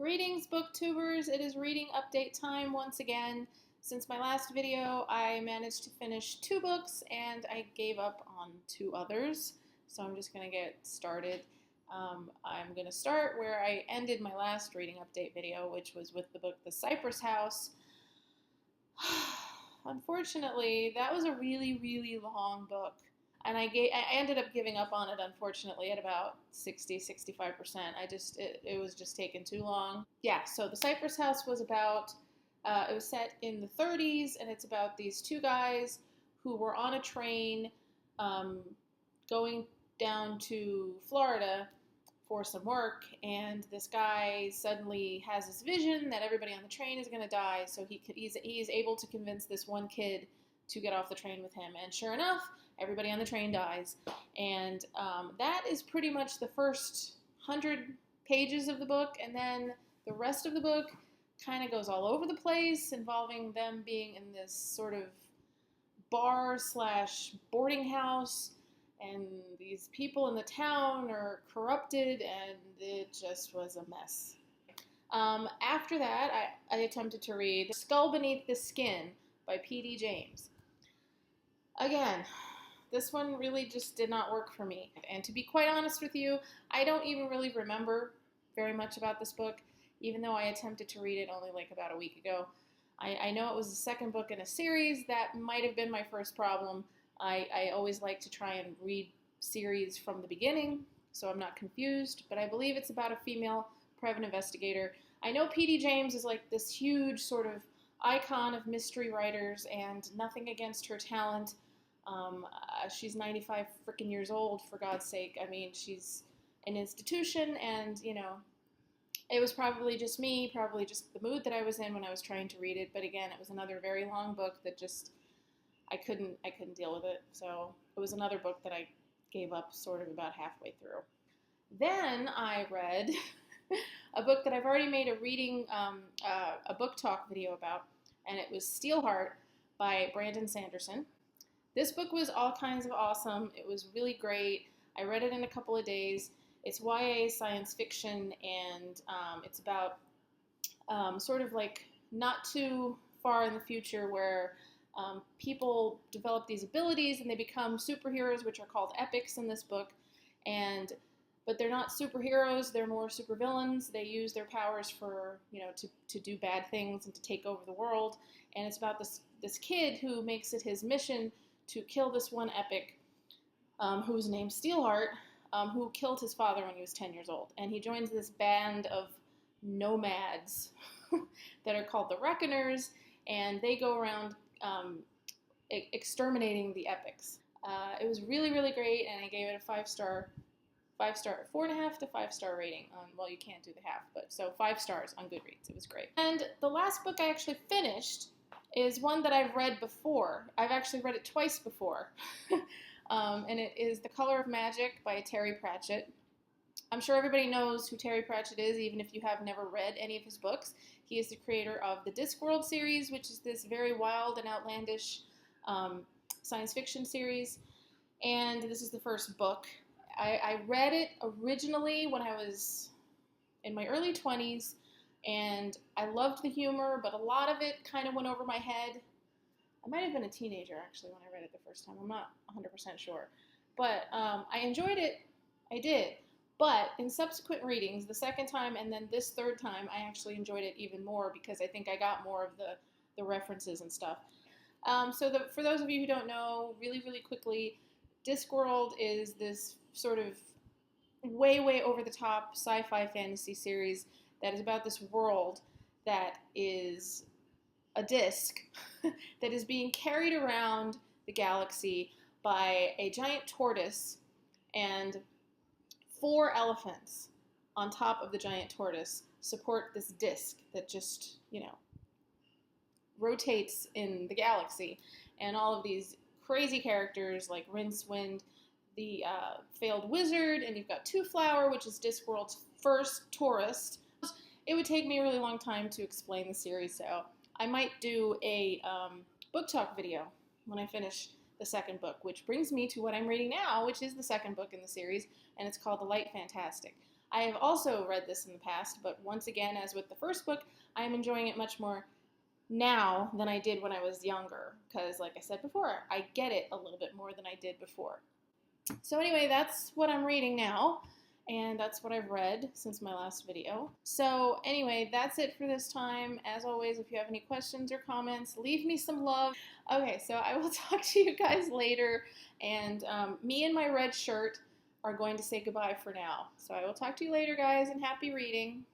Greetings, booktubers. It is reading update time once again. Since my last video, I managed to finish 2 books and I gave up on 2 others. So I'm just going to get started. I'm going to start where I ended my last reading update video, which was with the book The Cypress House. Unfortunately, that was a really, really long book. And I ended up giving up on it, unfortunately, at about 60–65%. It was just taking too long. Yeah, so The Cypress House was about, it was set in the 30s, and it's about these 2 guys who were on a train going down to Florida for some work, and this guy suddenly has this vision that everybody on the train is going to die, so he's able to convince this one kid to get off the train with him, and sure enough, everybody on the train dies. And that is pretty much the first 100 pages of the book, and then the rest of the book kind of goes all over the place, involving them being in this sort of bar/boarding house, and these people in the town are corrupted, and it just was a mess. After that, I attempted to read Skull Beneath the Skin by P.D. James. Again, this one really just did not work for me. And to be quite honest with you, I don't even really remember very much about this book, even though I attempted to read it only like about a week ago. I know it was the second book in a series. That might have been my first problem. I always like to try and read series from the beginning, so I'm not confused, but I believe it's about a female private investigator. I know P.D. James is like this huge sort of icon of mystery writers, and nothing against her talent. She's 95 freaking years old, for God's sake. I mean, she's an institution, and, you know, it was probably just me, probably just the mood that I was in when I was trying to read it. But again, it was another very long book that just, I couldn't deal with it. So it was another book that I gave up sort of about halfway through. Then I read a book that I've already made a book talk video about, and it was Steelheart by Brandon Sanderson. This book was all kinds of awesome. It was really great. I read it in a couple of days. It's YA science fiction, and it's about sort of like not too far in the future where people develop these abilities and they become superheroes, which are called epics in this book. But they're not superheroes, they're more supervillains. They use their powers for, you know, to do bad things and to take over the world. And it's about this kid who makes it his mission to kill this one epic, who's named Steelheart, who killed his father when he was 10 years old. And he joins this band of nomads that are called the Reckoners, and they go around exterminating the epics. It was really, really great, and I gave it a 4.5 to 5 star rating. Well, you can't do the half, but so 5 stars on Goodreads. It was great. And the last book I actually finished is one that I've read before. I've actually read it twice before. And it is The Color of Magic by Terry Pratchett. I'm sure everybody knows who Terry Pratchett is, even if you have never read any of his books. He is the creator of the Discworld series, which is this very wild and outlandish science fiction series. And this is the first book. I read it originally when I was in my early 20s, and I loved the humor, but a lot of it kind of went over my head. I might have been a teenager, actually, when I read it the first time. I'm not 100% sure. But I enjoyed it. I did. But in subsequent readings, the second time and then this third time, I actually enjoyed it even more because I think I got more of the references and stuff. For those of you who don't know, really, really quickly, Discworld is this sort of way, way over-the-top sci-fi fantasy series that is about this world that is a disc that is being carried around the galaxy by a giant tortoise and 4 elephants on top of the giant tortoise support this disc that just, you know, rotates in the galaxy. And all of these crazy characters like Rincewind, the failed wizard, and you've got Two-Flower, which is Discworld's first tourist. It would take me a really long time to explain the series, so I might do a book talk video when I finish the second book, which brings me to what I'm reading now, which is the second book in the series, and it's called The Light Fantastic. I have also read this in the past, but once again, as with the first book, I am enjoying it much more now than I did when I was younger. Because, like I said before, I get it a little bit more than I did before. So anyway, that's what I'm reading now, and that's what I've read since my last video. So anyway, that's it for this time. As always, if you have any questions or comments, leave me some love. Okay, so I will talk to you guys later, and me and my red shirt are going to say goodbye for now. So I will talk to you later, guys, and happy reading.